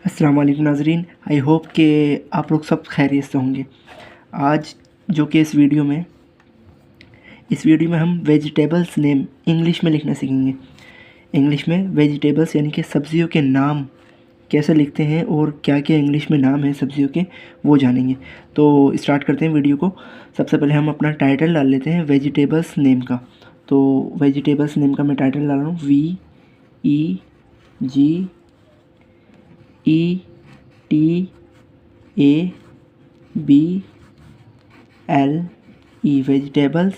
अस्सलाम वालेकुम नाज़रीन। आई होप कि आप लोग सब खैरियत से होंगे। आज जो कि इस वीडियो में हम वेजिटेबल्स नेम इंग्लिश में लिखना सीखेंगे। इंग्लिश में वेजिटेबल्स यानी कि सब्ज़ियों के नाम कैसे लिखते हैं और क्या क्या इंग्लिश में नाम है सब्ज़ियों के, वो जानेंगे। तो स्टार्ट करते हैं वीडियो को। सबसे पहले हम अपना टाइटल डाल लेते हैं वेजिटेबल्स नेम का। तो वेजिटेबल्स नेम का मैं टाइटल डाल रहा हूँ VEGETABLE वेजिटेबल्स,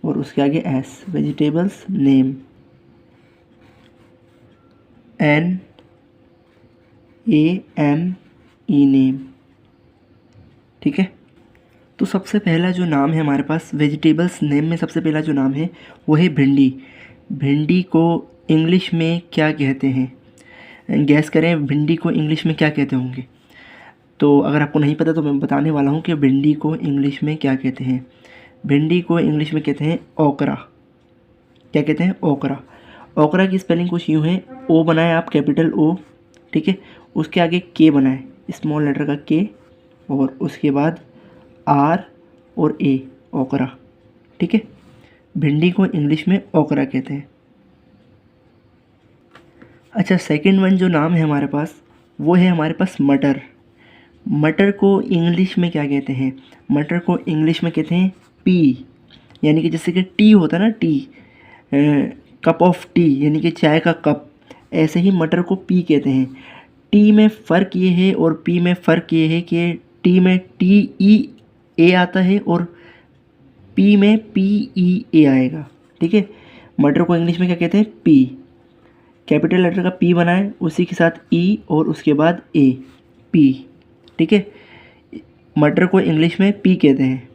और उसके आगे S vegetables name NAME name. ठीक है। तो सबसे पहला जो नाम है हमारे पास वेजिटेबल्स नेम में, सबसे पहला जो नाम है वो है भिंडी। भिंडी को इंग्लिश में क्या कहते हैं? गैस करें भिंडी को इंग्लिश में क्या कहते होंगे। तो अगर आपको नहीं पता तो मैं बताने वाला हूँ कि भिंडी को इंग्लिश में क्या कहते हैं। भिंडी को इंग्लिश में कहते हैं ओकरा। क्या कहते हैं? ओकरा। ओकरा की स्पेलिंग कुछ यूँ है, ओ बनाए आप कैपिटल ओ, ठीक है, उसके आगे के बनाए स्मॉल लेटर का के, और उसके बाद आर और ए, ओकरा। ठीक है, भिंडी को इंग्लिश में ओकरा कहते हैं। अच्छा, सेकंड वन जो नाम है हमारे पास वो है हमारे पास मटर। मटर को इंग्लिश में क्या कहते हैं? मटर को इंग्लिश में कहते हैं पी, यानी कि जैसे कि टी होता है ना, टी, कप ऑफ टी यानी कि चाय का कप, ऐसे ही मटर को पी कहते हैं। टी में फ़र्क ये है और पी में फ़र्क ये है कि टी में TEA आता है और पी में PEA आएगा। ठीक है, मटर को इंग्लिश में क्या कहते हैं? पी। कैपिटल लेटर का पी बनाए, उसी के साथ ई और उसके बाद ए, पी। ठीक है, मटर को इंग्लिश में पी कहते हैं।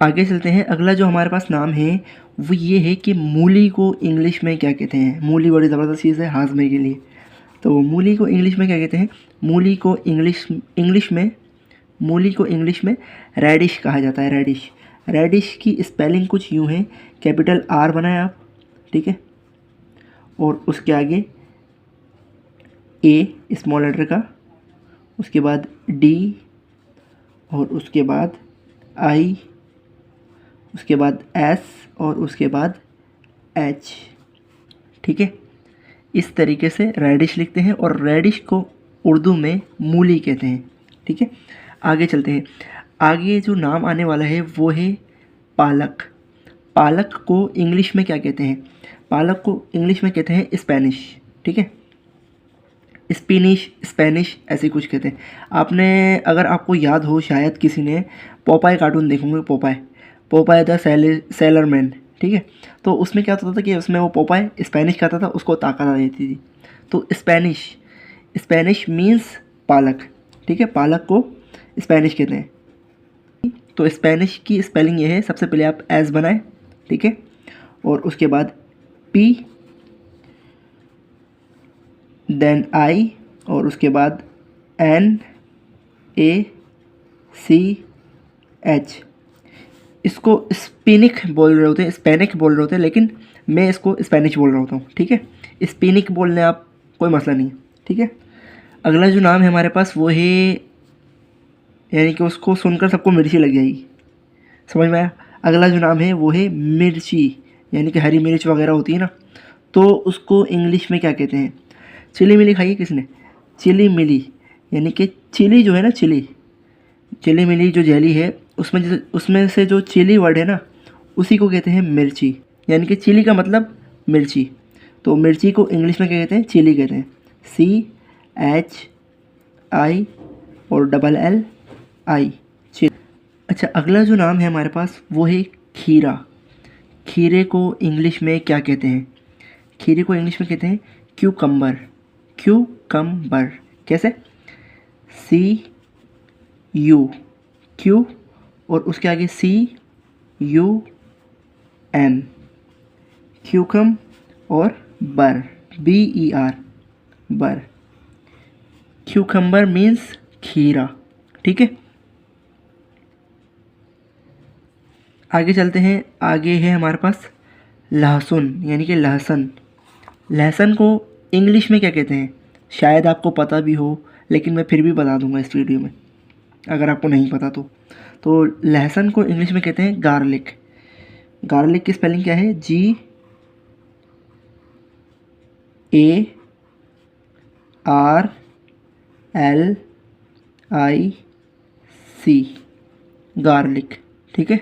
आगे चलते हैं। अगला जो हमारे पास नाम है वो ये है कि मूली को इंग्लिश में क्या कहते हैं। मूली बड़ी ज़बरदस्त चीज़ है हाजमे के लिए। तो मूली को इंग्लिश में क्या कहते हैं? मूली को इंग्लिश में रेडिश कहा जाता है। रेडिश। रेडिश की स्पेलिंग कुछ यूँ है, कैपिटल आर बनाए आप, ठीक है, और उसके आगे ए स्मॉल लेटर का, उसके बाद डी, और उसके बाद आई, उसके बाद एस, और उसके बाद एच। ठीक है, इस तरीके से रेडिश लिखते हैं और रेडिश को उर्दू में मूली कहते हैं। ठीक है, आगे चलते हैं। आगे जो नाम आने वाला है वो है पालक। पालक को इंग्लिश में क्या कहते हैं? पालक को इंग्लिश में कहते हैं स्पेनिश। ठीक है, स्पेनिश ऐसे कुछ कहते हैं। आपने, अगर आपको याद हो, शायद किसी ने पोपाय कार्टून देखोगे, पोपाय द सेलर मैन। ठीक है, तो उसमें क्या होता था कि उसमें वो पोपाय स्पेनिश कहता था, उसको ताकत आ जाती थी। तो स्पेनिश मीन्स पालक। ठीक है, पालक को स्पेनिश कहते हैं। तो स्पेनिश की स्पेलिंग ये है, सबसे पहले आप एस बनाएं, ठीक है, और उसके बाद पी, देन आई, और उसके बाद NACH। इसको स्पेनिक बोल रहे होते हैं, लेकिन मैं इसको स्पेनिश बोल रहा होता हूँ। ठीक है, स्पेनिक बोलने आप, कोई मसला नहीं। ठीक है, अगला जो नाम है हमारे पास वो है, यानी कि उसको सुनकर सबको मिर्ची लग जाएगी, समझ में आया? अगला जो नाम है वो है मिर्ची, यानी कि हरी मिर्च वगैरह होती है ना, तो उसको इंग्लिश में क्या कहते हैं? चिली मिली खाई है किसने? चिली मिली, यानी कि चिली जो है ना, चिली मिली जो जेली है, उसमें से जो चिली वर्ड है ना, उसी को कहते हैं मिर्ची, यानी कि चिली का मतलब मिर्ची। तो मिर्ची को इंग्लिश में क्या कहते हैं? चिली कहते हैं, CHI और LLI, चिली। अच्छा, अगला जो नाम है हमारे पास वो है खीरा। खीरे को इंग्लिश में क्या कहते हैं? खीरे को इंग्लिश में कहते हैं क्यूकम्बर। कैसे? CU, और उसके आगे CUM, क्यूकम, और BER, बर। क्यूकम्बर मीन्स खीरा। ठीक है, आगे चलते हैं। आगे है हमारे पास लहसुन, यानी कि लहसुन। लहसुन को इंग्लिश में क्या कहते हैं? शायद आपको पता भी हो, लेकिन मैं फिर भी बता दूंगा इस वीडियो में अगर आपको नहीं पता तो लहसुन को इंग्लिश में कहते हैं गार्लिक। गार्लिक की स्पेलिंग क्या है? GARLIC, garlic. ठीक है,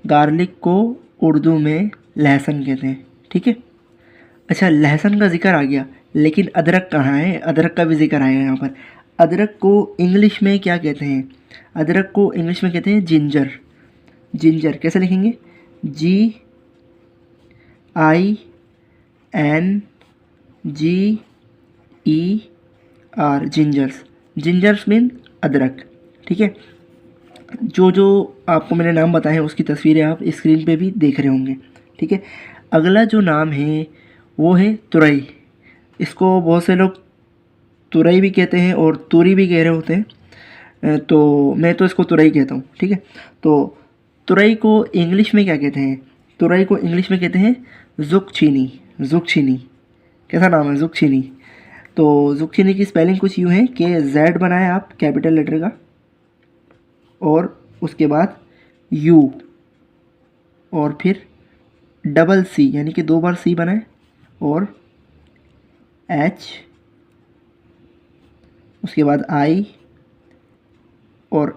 गार्लिक को उर्दू में लहसुन कहते हैं। ठीक है, अच्छा लहसुन का जिक्र आ गया, लेकिन अदरक कहाँ है? अदरक का भी जिक्र आएगा यहाँ पर। अदरक को इंग्लिश में क्या कहते हैं? अदरक को इंग्लिश में कहते हैं जिंजर। जिंजर कैसे लिखेंगे? GINGER, gingers. जिंजर्स मीन अदरक। ठीक है, जो जो आपको मैंने नाम बताए हैं उसकी तस्वीरें आप स्क्रीन पे भी देख रहे होंगे। ठीक है, अगला जो नाम है वो है तुरई। इसको बहुत से लोग तुरई भी कहते हैं और तुरी भी कह रहे होते हैं, तो मैं तो इसको तुरई कहता हूँ। ठीक है, तो तुरई को इंग्लिश में क्या कहते हैं? तुरई को इंग्लिश में कहते हैं ज़ुकचीनी। ज़ुकचीनी कैसा नाम है? ज़ुकचीनी। तो ज़ुकचीनी की स्पेलिंग कुछ यूँ है कि Z बनाए आप कैपिटल लेटर का, और उसके बाद U, और फिर डबल C यानी कि 2 बार C बनाए, और H, उसके बाद I, और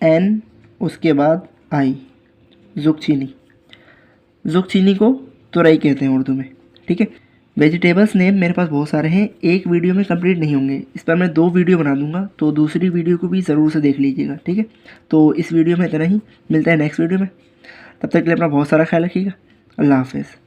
N, उसके बाद I। ज़ुकचीनी। ज़ुकचीनी को तुरई कहते हैं उर्दू में। ठीक है, वेजिटेबल्स नेम मेरे पास बहुत सारे हैं, एक वीडियो में कंप्लीट नहीं होंगे, इस पर मैं 2 वीडियो बना दूंगा, तो दूसरी वीडियो को भी ज़रूर से देख लीजिएगा। ठीक है, तो इस वीडियो में इतना ही, मिलता है नेक्स्ट वीडियो में। तब तक के लिए अपना बहुत सारा ख्याल रखिएगा। अल्लाह हाफ़िज़।